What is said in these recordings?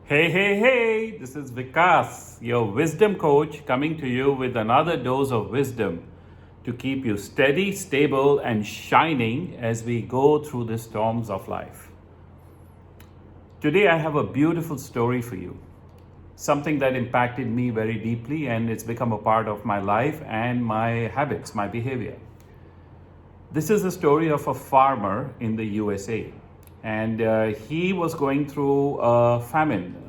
Hey, hey, hey, this is Vikas, your wisdom coach, coming to you with another dose of wisdom to keep you steady, stable, and shining as we go through the storms of life. Today, I have a beautiful story for you, something that impacted me very deeply, and it's become a part of my life and my habits, my behavior. This is a story of a farmer in the USA, and he was going through a famine.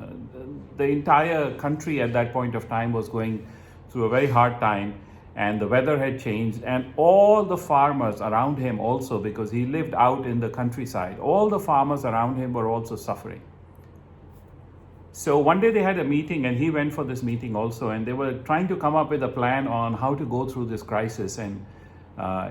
The entire country at that point of time was going through a very hard time, and the weather had changed, and all the farmers around him also, because he lived out in the countryside, all the farmers around him were also suffering. So one day they had a meeting, and he went for this meeting also, and they were trying to come up with a plan on how to go through this crisis. And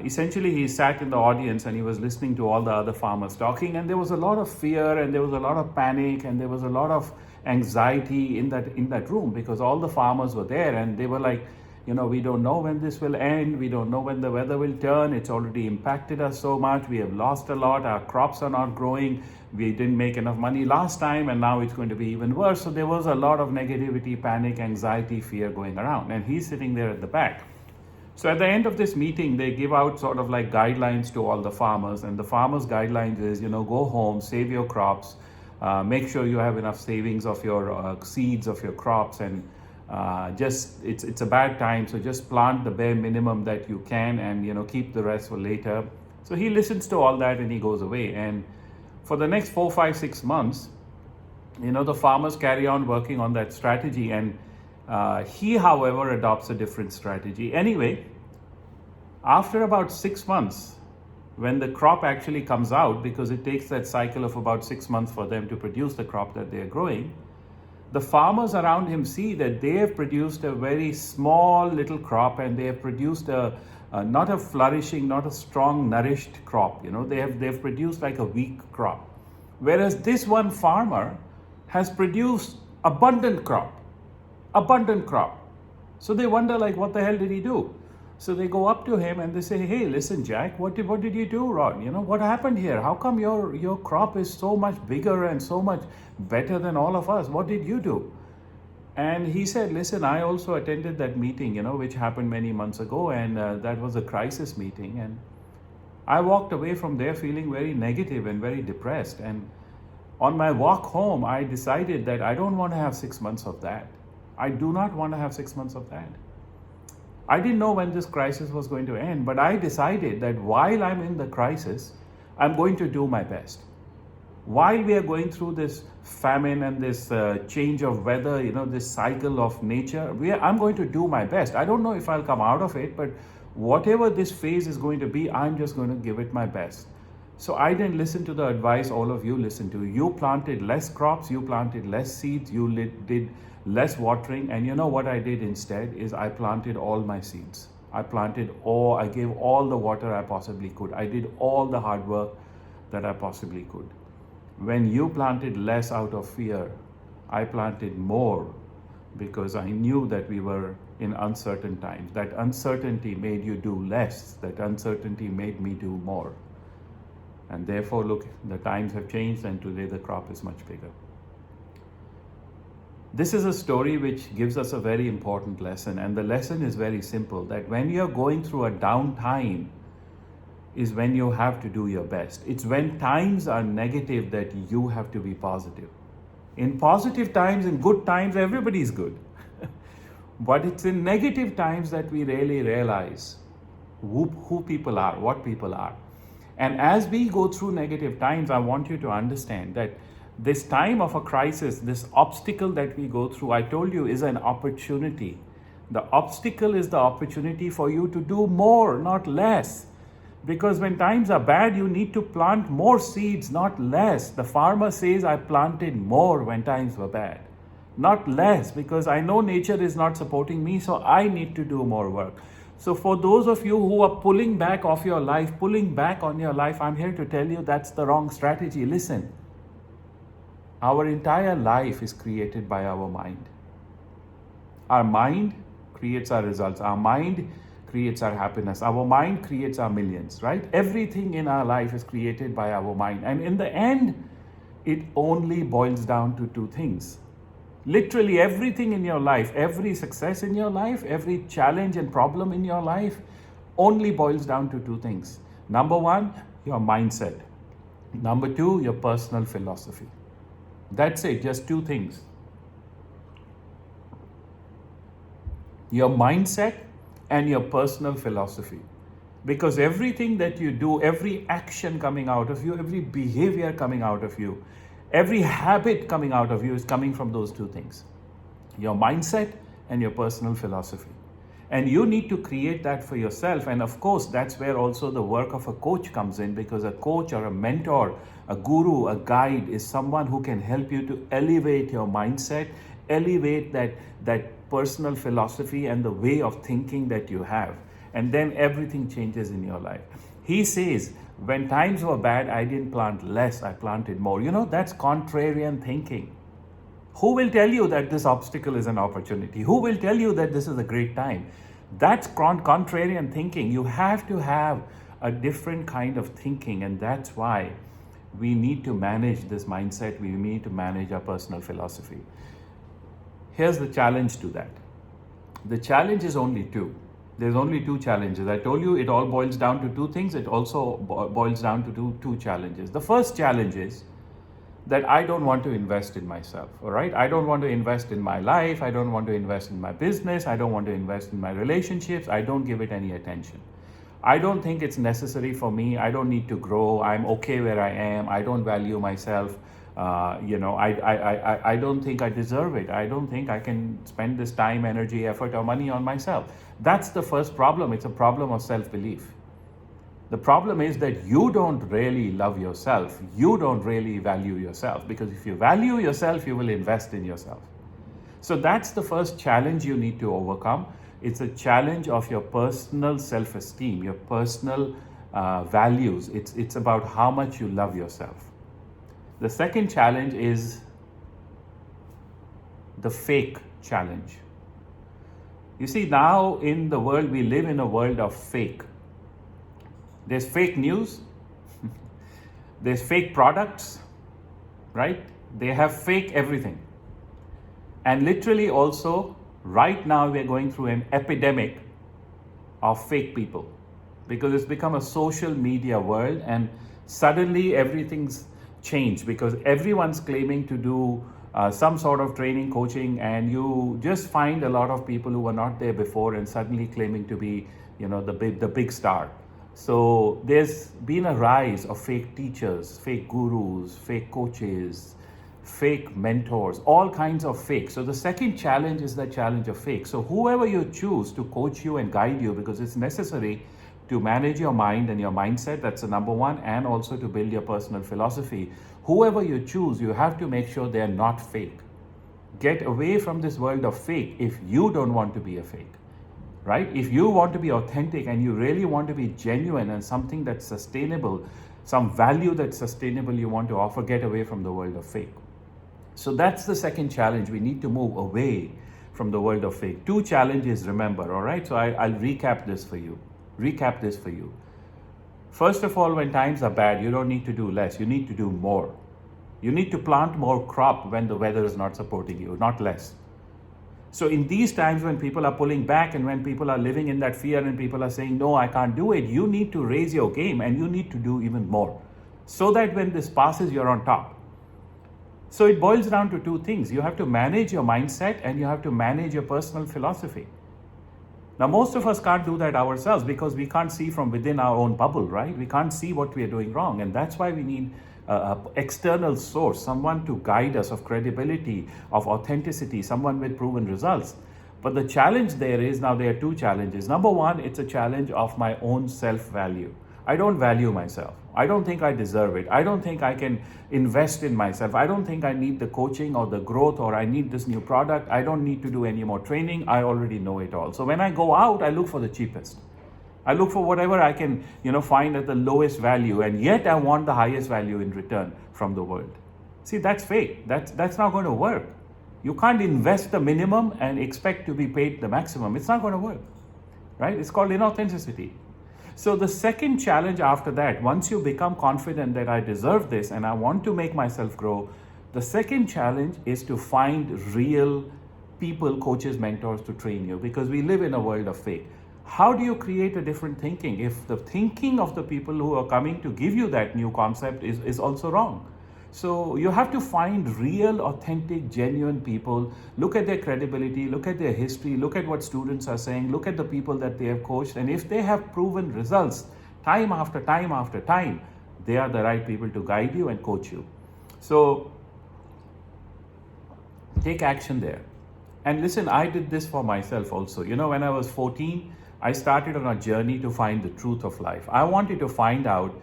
essentially he sat in the audience and he was listening to all the other farmers talking, and there was a lot of fear, and there was a lot of panic, and there was a lot of anxiety in that room, because all the farmers were there and they were like, we don't know when this will end, we don't know when the weather will turn, it's already impacted us so much, we have lost a lot, our crops are not growing, we didn't make enough money last time, and now it's going to be even worse. So there was a lot of negativity, panic, anxiety, fear going around, and he's sitting there at the back. So at the end of this meeting, they give out sort of like guidelines to all the farmers, and the farmers' guidelines is, go home, save your crops, make sure you have enough savings of your seeds of your crops, and it's a bad time, so just plant the bare minimum that you can, and keep the rest for later. So he listens to all that and he goes away. And for the next 4, 5, 6 months, the farmers carry on working on that strategy, and he, however, adopts a different strategy. Anyway, after about 6 months, when the crop actually comes out, because it takes that cycle of about 6 months for them to produce the crop that they're growing, the farmers around him see that they have produced a very small little crop, and they have produced not a flourishing, not a strong, nourished crop. They've produced like a weak crop. Whereas this one farmer has produced abundant crop. So they wonder, like, what the hell did he do? So they go up to him and they say, hey, listen, Jack, what did you do wrong? What happened here? How come your crop is so much bigger and so much better than all of us? What did you do? And he said, listen, I also attended that meeting, which happened many months ago, and that was a crisis meeting. And I walked away from there feeling very negative and very depressed. And on my walk home, I decided that I don't want to have 6 months of that. I do not want to have 6 months of that. I didn't know when this crisis was going to end, but I decided that while I'm in the crisis, I'm going to do my best. While we are going through this famine and this change of weather, this cycle of nature, I'm going to do my best. I don't know if I'll come out of it, but whatever this phase is going to be, I'm just going to give it my best. So I didn't listen to the advice all of you listened to. You planted less crops, you planted less seeds, you did less watering, and you know what I did instead is I planted all my seeds. I gave all the water I possibly could. I did all the hard work that I possibly could. When you planted less out of fear, I planted more because I knew that we were in uncertain times. That uncertainty made you do less. That uncertainty made me do more. And therefore, look, the times have changed, and today the crop is much bigger. This is a story which gives us a very important lesson, and the lesson is very simple, that when you're going through a down time is when you have to do your best. It's when times are negative that you have to be positive. In positive times, in good times, everybody's good. But it's in negative times that we really realize who people are, what people are. And as we go through negative times, I want you to understand that this time of a crisis, this obstacle that we go through, I told you, is an opportunity. The obstacle is the opportunity for you to do more, not less. Because when times are bad, you need to plant more seeds, not less. The farmer says, I planted more when times were bad, not less, because I know nature is not supporting me, so I need to do more work. So for those of you who are pulling back on your life, I'm here to tell you that's the wrong strategy. Listen. Our entire life is created by our mind. Our mind creates our results. Our mind creates our happiness. Our mind creates our millions, right? Everything in our life is created by our mind. And in the end, it only boils down to two things. Literally everything in your life, every success in your life, every challenge and problem in your life only boils down to two things. Number one, your mindset. Number two, your personal philosophy. That's it, just two things. Your mindset and your personal philosophy. Because everything that you do, every action coming out of you, every behavior coming out of you, every habit coming out of you is coming from those two things. Your mindset and your personal philosophy. And you need to create that for yourself. And of course, that's where also the work of a coach comes in, because a coach or a mentor, a guru, a guide is someone who can help you to elevate your mindset, elevate that personal philosophy and the way of thinking that you have. And then everything changes in your life. He says, when times were bad, I didn't plant less, I planted more. That's contrarian thinking. Who will tell you that this obstacle is an opportunity? Who will tell you that this is a great time? That's contrarian thinking. You have to have a different kind of thinking, and that's why we need to manage this mindset. We need to manage our personal philosophy. Here's the challenge to that. The challenge is only two. There's only two challenges. I told you it all boils down to two things. It also boils down to two challenges. The first challenge is that I don't want to invest in myself, all right? I don't want to invest in my life. I don't want to invest in my business. I don't want to invest in my relationships. I don't give it any attention. I don't think it's necessary for me. I don't need to grow. I'm okay where I am. I don't value myself. I don't think I deserve it. I don't think I can spend this time, energy, effort, or money on myself. That's the first problem. It's a problem of self-belief. The problem is that you don't really love yourself. You don't really value yourself, because if you value yourself, you will invest in yourself. So that's the first challenge you need to overcome. It's a challenge of your personal self-esteem, your personal values. It's about how much you love yourself. The second challenge is the fake challenge. You see, now in the world, we live in a world of fake. There's fake news, there's fake products, right? They have fake everything. And literally also, right now we're going through an epidemic of fake people, because it's become a social media world, and suddenly everything's changed because everyone's claiming to do some sort of training, coaching, and you just find a lot of people who were not there before and suddenly claiming to be, the big star. So there's been a rise of fake teachers, fake gurus, fake coaches, fake mentors, all kinds of fake. So the second challenge is the challenge of fake. So whoever you choose to coach you and guide you, because it's necessary to manage your mind and your mindset, that's the number one, and also to build your personal philosophy. Whoever you choose, you have to make sure they're not fake. Get away from this world of fake if you don't want to be a fake, right? If you want to be authentic and you really want to be genuine and something that's sustainable, some value that's sustainable you want to offer, get away from the world of fake. So that's the second challenge. We need to move away from the world of fake. Two challenges, remember, all right? So I'll recap this for you. First of all, when times are bad, you don't need to do less. You need to do more. You need to plant more crop when the weather is not supporting you, not less. So in these times when people are pulling back and when people are living in that fear and people are saying, no, I can't do it, you need to raise your game and you need to do even more so that when this passes, you're on top. So it boils down to two things. You have to manage your mindset and you have to manage your personal philosophy. Now, most of us can't do that ourselves because we can't see from within our own bubble, right? We can't see what we are doing wrong. And that's why we need an external source, someone to guide us, of credibility, of authenticity, someone with proven results. But the challenge there is, now there are two challenges. Number one, it's a challenge of my own self-value. I don't value myself. I don't think I deserve it. I don't think I can invest in myself. I don't think I need the coaching or the growth or I need this new product. I don't need to do any more training. I already know it all. So when I go out, I look for the cheapest. I look for whatever I can, find at the lowest value, and yet I want the highest value in return from the world. See, that's fake. That's not going to work. You can't invest the minimum and expect to be paid the maximum. It's not going to work, right? It's called inauthenticity. So the second challenge after that, once you become confident that I deserve this and I want to make myself grow, The second challenge is to find real people, coaches, mentors to train you, because we live in a world of fake. How do you create a different thinking if the thinking of the people who are coming to give you that new concept is also wrong? So you have to find real, authentic, genuine people, look at their credibility, look at their history, look at what students are saying, look at the people that they have coached, and if they have proven results time after time after time, they are the right people to guide you and coach you. So take action there. And listen, I did this for myself also. You know, when I was 14, I started on a journey to find the truth of life. I wanted to find out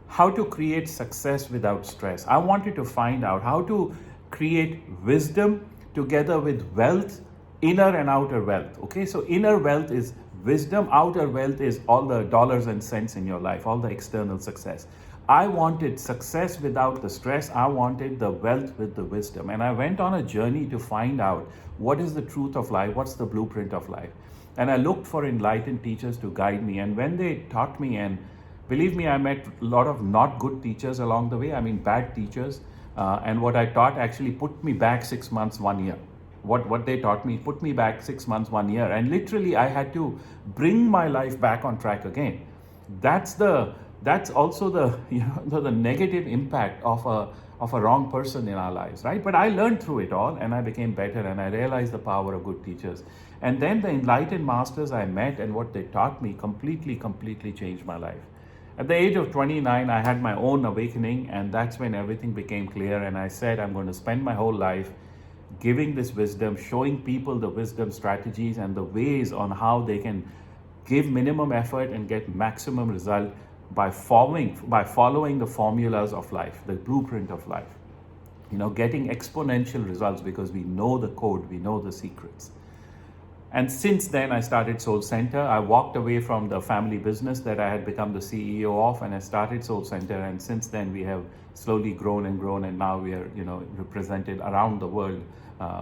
how to create success without stress. I wanted to find out how to create wisdom together with wealth, inner and outer wealth. Okay, so inner wealth is wisdom, outer wealth is all the dollars and cents in your life, all the external success. I wanted success without the stress. I wanted the wealth with the wisdom. And I went on a journey to find out what is the truth of life, what's the blueprint of life. And I looked for enlightened teachers to guide me. And when they taught me, and believe me, I met a lot of not good teachers along the way. I mean, bad teachers. And what I taught actually put me back 6 months, 1 year. What they taught me put me back 6 months, 1 year. And literally, I had to bring my life back on track again. That's also the negative impact of a wrong person in our lives, right? But I learned through it all, and I became better, and I realized the power of good teachers. And then the enlightened masters I met and what they taught me completely changed my life. At the age of 29, I had my own awakening, and that's when everything became clear. And I said, I'm going to spend my whole life giving this wisdom, showing people the wisdom strategies and the ways on how they can give minimum effort and get maximum result by following the formulas of life, the blueprint of life. You know, getting exponential results because we know the code, we know the secrets. And since then, I started SoulCentre. I walked away from the family business that I had become the CEO of, and I started SoulCentre. And since then, we have slowly grown, and now we are, represented around the world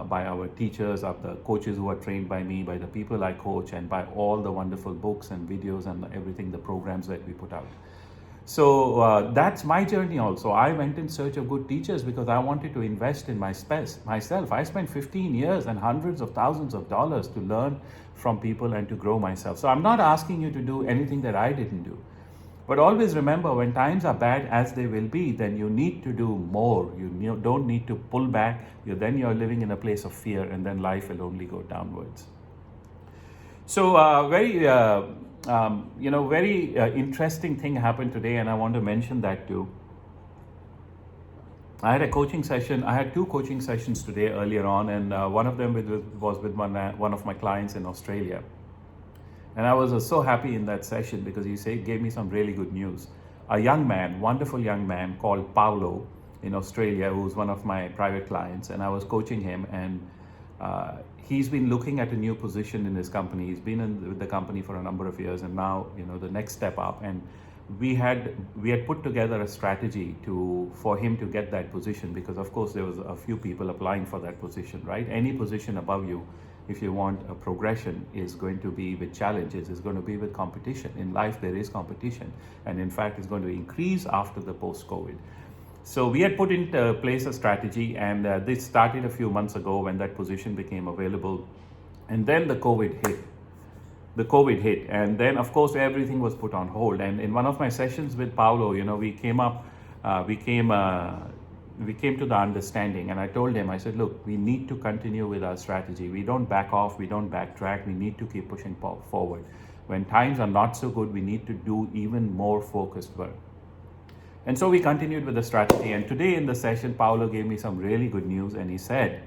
by our teachers, of the coaches who are trained by me, by the people I coach, and by all the wonderful books and videos and everything, the programs that we put out. So that's my journey also. I went in search of good teachers because I wanted to invest in myself. I spent 15 years and hundreds of thousands of dollars to learn from people and to grow myself. So I'm not asking you to do anything that I didn't do. But always remember, when times are bad, as they will be, then you need to do more. You don't need to pull back. Then you're living in a place of fear, and then life will only go downwards. So very interesting thing happened today, and I want to mention that too. I had a coaching session. I had 2 coaching sessions today earlier on, and one of them was with one of my clients in Australia. And I was so happy in that session because he gave me some really good news. A young man, wonderful young man called Paulo in Australia, who's one of my private clients, and I was coaching him, and he's been looking at a new position in his company. He's been with the company for a number of years, and now, the next step up. And we had put together a strategy for him to get that position, because of course there was a few people applying for that position, right? Any position above you, if you want a progression, is going to be with challenges, is going to be with competition. In life, there is competition. And in fact, it's going to increase after the post-COVID. So we had put into place a strategy, and this started a few months ago when that position became available. And then the COVID hit. And then, of course, everything was put on hold. And in one of my sessions with Paulo, we came to the understanding, and I told him, I said, look, we need to continue with our strategy. We don't back off, we don't backtrack, we need to keep pushing forward. When times are not so good, we need to do even more focused work. And so we continued with the strategy, and today in the session, Paulo gave me some really good news, and he said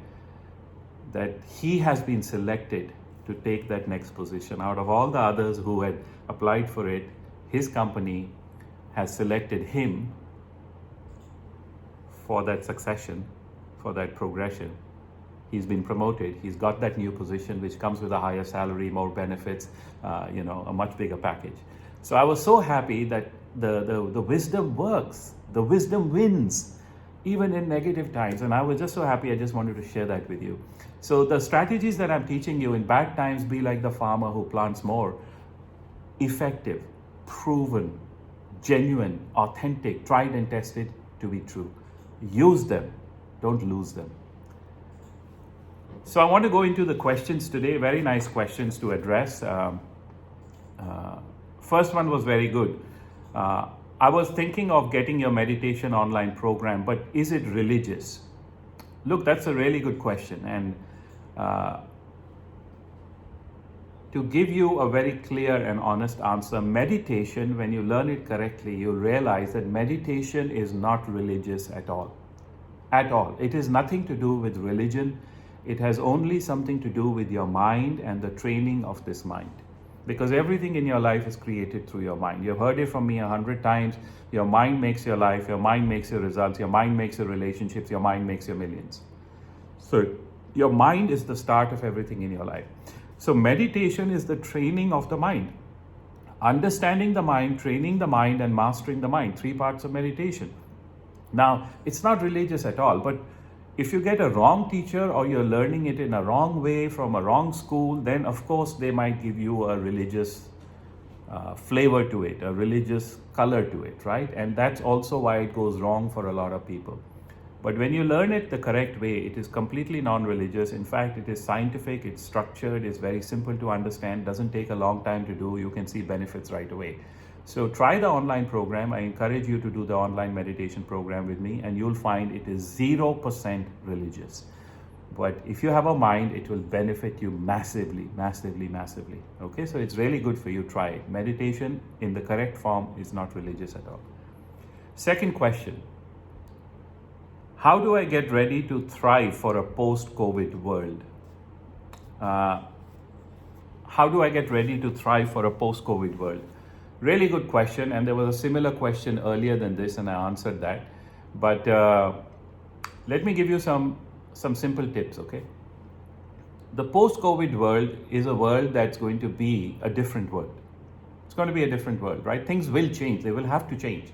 that he has been selected to take that next position. Out of all the others who had applied for it, his company has selected him for that succession, for that progression. He's been promoted. He's got that new position, which comes with a higher salary, more benefits, a much bigger package. So I was so happy that the wisdom works. The wisdom wins, even in negative times. And I was just so happy. I just wanted to share that with you. So the strategies that I'm teaching you: in bad times, be like the farmer who plants more. Effective, proven, genuine, authentic, tried and tested to be true. Use them, don't lose them. So I want to go into the questions today. Very nice questions to address. First one was very good. I was thinking of getting your meditation online program, but is it religious? Look, that's a really good question. And to give you a very clear and honest answer, meditation, when you learn it correctly, you realize that meditation is not religious at all. At all. It has nothing to do with religion. It has only something to do with your mind and the training of this mind. Because everything in your life is created through your mind. You've heard it from me 100 times. Your mind makes your life, your mind makes your results, your mind makes your relationships, your mind makes your millions. So your mind is the start of everything in your life. So meditation is the training of the mind. Understanding the mind, training the mind, and mastering the mind. 3 parts of meditation. Now, it's not religious at all, but if you get a wrong teacher or you're learning it in a wrong way from a wrong school, then of course they might give you a religious flavor to it, a religious color to it, right? And that's also why it goes wrong for a lot of people. But when you learn it the correct way, it is completely non-religious. In fact, it is scientific, it's structured, it's very simple to understand, doesn't take a long time to do, you can see benefits right away. So try the online program. I encourage you to do the online meditation program with me, and you'll find it is 0% religious. But if you have a mind, it will benefit you massively, massively, massively. Okay, so it's really good for you. Try it. Meditation in the correct form is not religious at all. Second question. How do I get ready to thrive for a post-COVID world? How do I get ready to thrive for a post-COVID world? Really good question, and there was a similar question earlier than this, and I answered that. But let me give you some simple tips, okay? The post-COVID world is a world that's going to be a different world. It's going to be a different world, right? Things will change. They will have to change.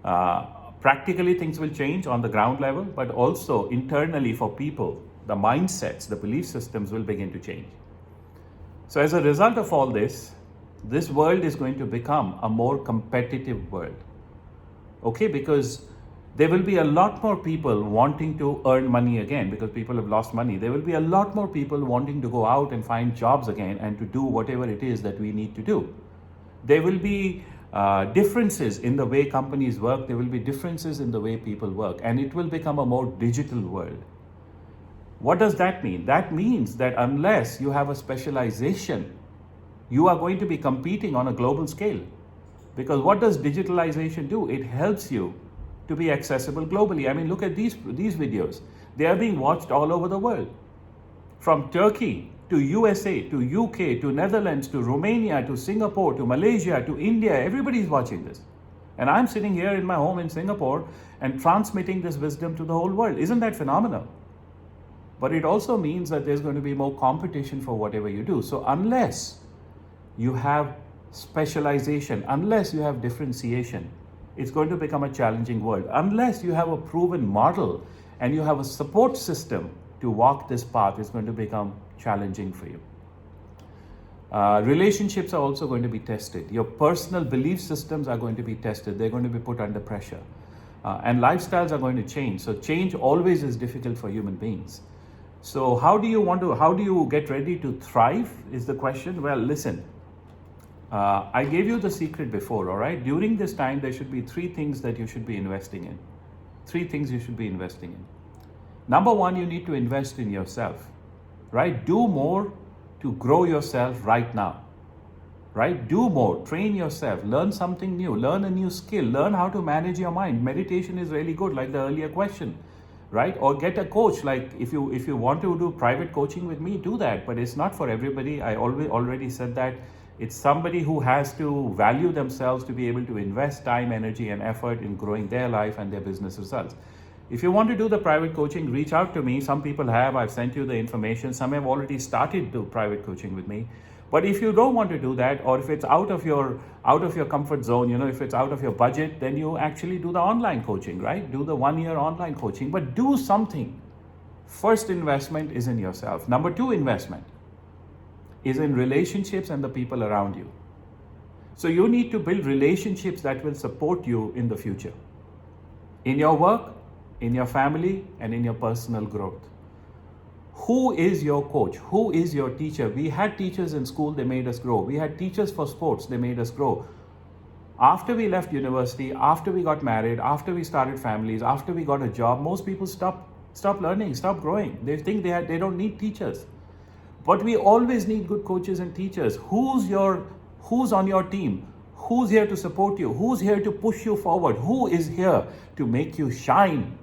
Practically, things will change on the ground level, but also internally for people, the mindsets, the belief systems will begin to change. So as a result of all this world is going to become a more competitive world. Okay, because there will be a lot more people wanting to earn money again because people have lost money. There will be a lot more people wanting to go out and find jobs again and to do whatever it is that we need to do. There will be differences in the way companies work. There will be differences in the way people work, and it will become a more digital world. What does that mean? That means that unless you have a specialization, you are going to be competing on a global scale. Because what does digitalization do? It helps you to be accessible globally. I mean, look at these videos. They are being watched all over the world. From Turkey to USA, to UK, to Netherlands, to Romania, to Singapore, to Malaysia, to India, everybody's watching this. And I'm sitting here in my home in Singapore and transmitting this wisdom to the whole world. Isn't that phenomenal? But it also means that there's going to be more competition for whatever you do. So unless you have specialization, unless you have differentiation, it's going to become a challenging world. Unless you have a proven model and you have a support system to walk this path, it's going to become challenging for you. Relationships are also going to be tested. Your personal belief systems are going to be tested. They're going to be put under pressure. And lifestyles are going to change. So change always is difficult for human beings. So how do you get ready to thrive is the question. Well, listen, I gave you the secret before, all right? During this time, there should be 3 things that you should be investing in. 3 things you should be investing in. Number 1, you need to invest in yourself, right? Do more to grow yourself right now, right? Do more, train yourself, learn something new, learn a new skill, learn how to manage your mind. Meditation is really good, like the earlier question, right? Or get a coach. Like if you want to do private coaching with me, do that, but it's not for everybody. I already said that. It's somebody who has to value themselves to be able to invest time, energy, and effort in growing their life and their business results. If you want to do the private coaching, reach out to me. Some people have. I've sent you the information. Some have already started the private coaching with me. But if you don't want to do that, or if it's out of your comfort zone, if it's out of your budget, then you actually do the online coaching, right? Do the 1-year online coaching, but do something. First investment is in yourself. Number 2 investment is in relationships and the people around you. So you need to build relationships that will support you in the future. in your work, in your family, and in your personal growth. Who is your coach? Who is your teacher? We had teachers in school, they made us grow. We had teachers for sports, they made us grow. After we left university, after we got married, after we started families, after we got a job, most people stop learning, stop growing. They think they don't need teachers. But we always need good coaches and teachers. Who's on your team? Who's here to support you? Who's here to push you forward? Who is here to make you shine?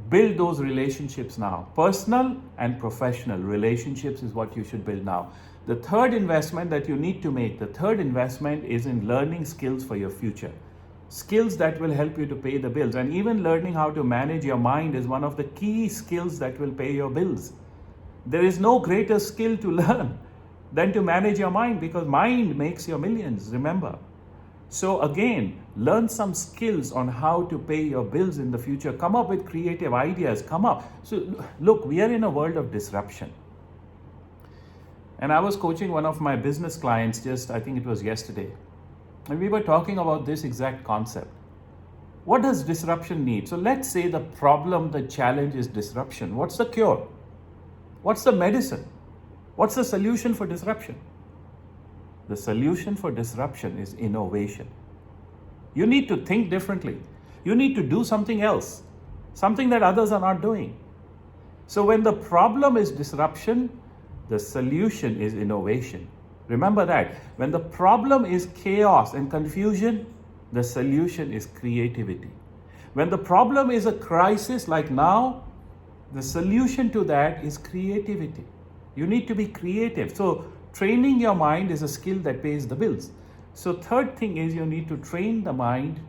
Build those relationships now. Personal and professional relationships is what you should build now. The third investment that you need to make, the third investment is in learning skills for your future. Skills that will help you to pay the bills. And even learning how to manage your mind is one of the key skills that will pay your bills. There is no greater skill to learn than to manage your mind, because mind makes your millions, remember. So again, learn some skills on how to pay your bills in the future. Come up with creative ideas, come up. So look, we are in a world of disruption. And I was coaching one of my business clients I think it was yesterday. And we were talking about this exact concept. What does disruption need? So let's say the problem, the challenge is disruption. What's the cure? What's the medicine? What's the solution for disruption? The solution for disruption is innovation. You need to think differently. You need to do something else, something that others are not doing. So when the problem is disruption, the solution is innovation. Remember that. When the problem is chaos and confusion, the solution is creativity. When the problem is a crisis like now, the solution to that is creativity. You need to be creative. So training your mind is a skill that pays the bills. So third thing is you need to train the mind.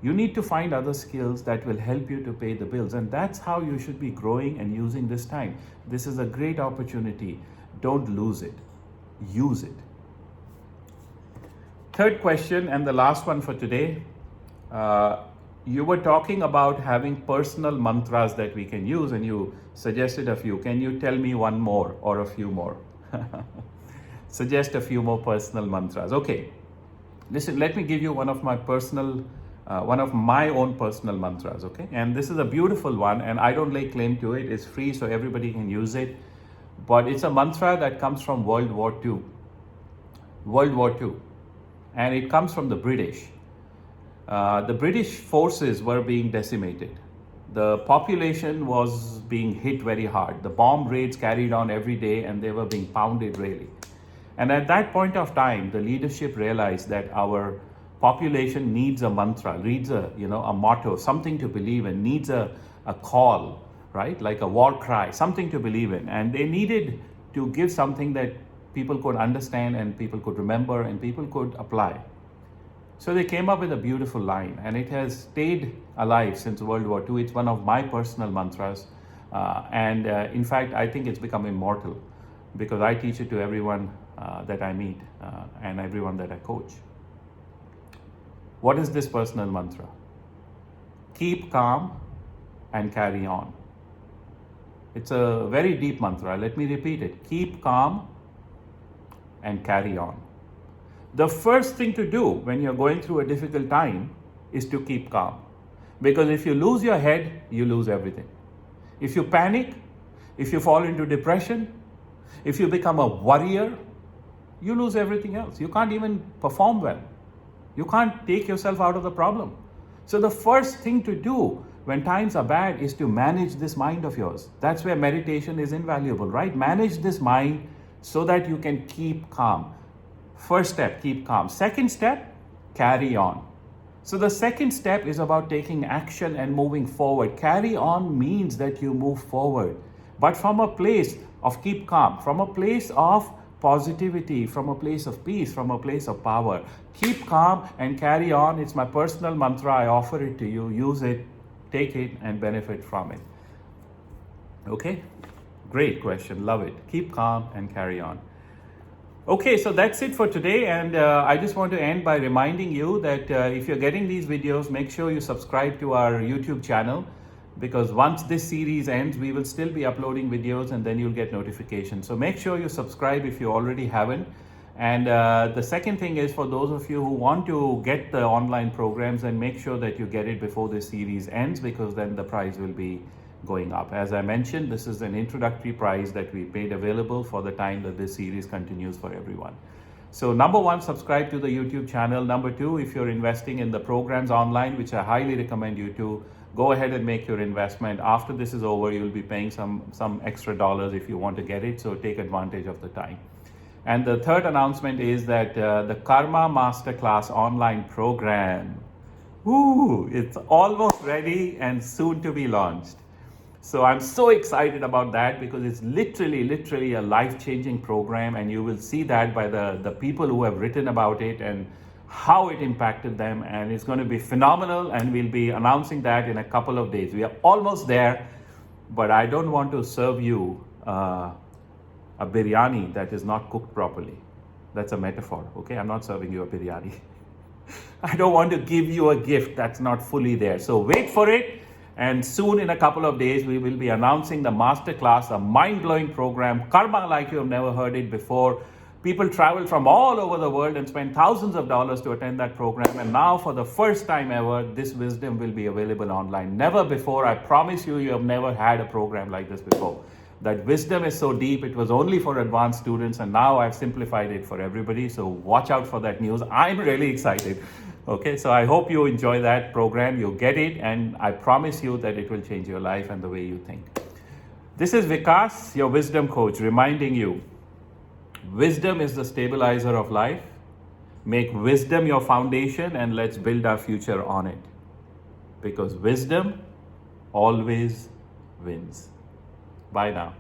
You need to find other skills that will help you to pay the bills. And that's how you should be growing and using this time. This is a great opportunity. Don't lose it. Use it. Third question, and the last one for today. You were talking about having personal mantras that we can use, and you suggested a few. Can you tell me one more or a few more? Suggest a few more personal mantras. Okay. Listen, let me give you one of my own personal mantras, okay? And this is a beautiful one, and I don't lay claim to it. It's free, so everybody can use it. But it's a mantra that comes from World War II. World War II. And it comes from the British. The British forces were being decimated. The population was being hit very hard. The bomb raids carried on every day, and they were being pounded really. And at that point of time, the leadership realized that our population needs a mantra, needs a motto, something to believe in, needs a call, right? Like a war cry, something to believe in. And they needed to give something that people could understand and people could remember and people could apply. So they came up with a beautiful line, and it has stayed alive since World War II. It's one of my personal mantras. In fact, I think it's become immortal because I teach it to everyone that I meet and everyone that I coach. What is this personal mantra? Keep calm and carry on. It's a very deep mantra. Let me repeat it. Keep calm and carry on. The first thing to do when you're going through a difficult time is to keep calm. Because if you lose your head, you lose everything. If you panic, if you fall into depression, if you become a worrier, you lose everything else. You can't even perform well. You can't take yourself out of the problem. So the first thing to do when times are bad is to manage this mind of yours. That's where meditation is invaluable, right? Manage this mind so that you can keep calm. First step, keep calm. Second step, carry on. So the second step is about taking action and moving forward. Carry on means that you move forward, but from a place of keep calm, from a place of positivity, from a place of peace, from a place of power. Keep calm and carry on. It's my personal mantra. I offer it to you. Use it, take it, and benefit from it. Okay? Great question. Love it. Keep calm and carry on. Okay, so that's it for today, and I just want to end by reminding you that if you're getting these videos, make sure you subscribe to our YouTube channel, because once this series ends, we will still be uploading videos and then you'll get notifications. So make sure you subscribe if you already haven't, And the second thing is, for those of you who want to get the online programs, and make sure that you get it before this series ends, because then the price will be going up. As I mentioned, this is an introductory price that we made available for the time that this series continues for everyone. So number one, subscribe to the YouTube channel. Number two, if you're investing in the programs online, which I highly recommend you to, go ahead and make your investment. After this is over, you'll be paying some extra dollars if you want to get it. So take advantage of the time. And the third announcement is that the Karma Masterclass online program, it's almost ready and soon to be launched. So I'm so excited about that, because it's literally a life-changing program, and you will see that by the people who have written about it and how it impacted them, and it's going to be phenomenal, and we'll be announcing that in a couple of days. We are almost there, but I don't want to serve you a biryani that is not cooked properly. That's a metaphor, okay? I'm not serving you a biryani. I don't want to give you a gift that's not fully there. So wait for it, and soon, in a couple of days, we will be announcing the masterclass, a mind-blowing program, Karma like you have never heard it before. People travel from all over the world and spend thousands of dollars to attend that program. And now, for the first time ever, this wisdom will be available online. Never before. I promise you, you have never had a program like this before. That wisdom is so deep, it was only for advanced students, and now I've simplified it for everybody. So watch out for that news. I'm really excited. Okay, so I hope you enjoy that program. You get it, and I promise you that it will change your life and the way you think. This is Vikas, your wisdom coach, reminding you, wisdom is the stabilizer of life. Make wisdom your foundation, and let's build our future on it. Because wisdom always wins. Bye now.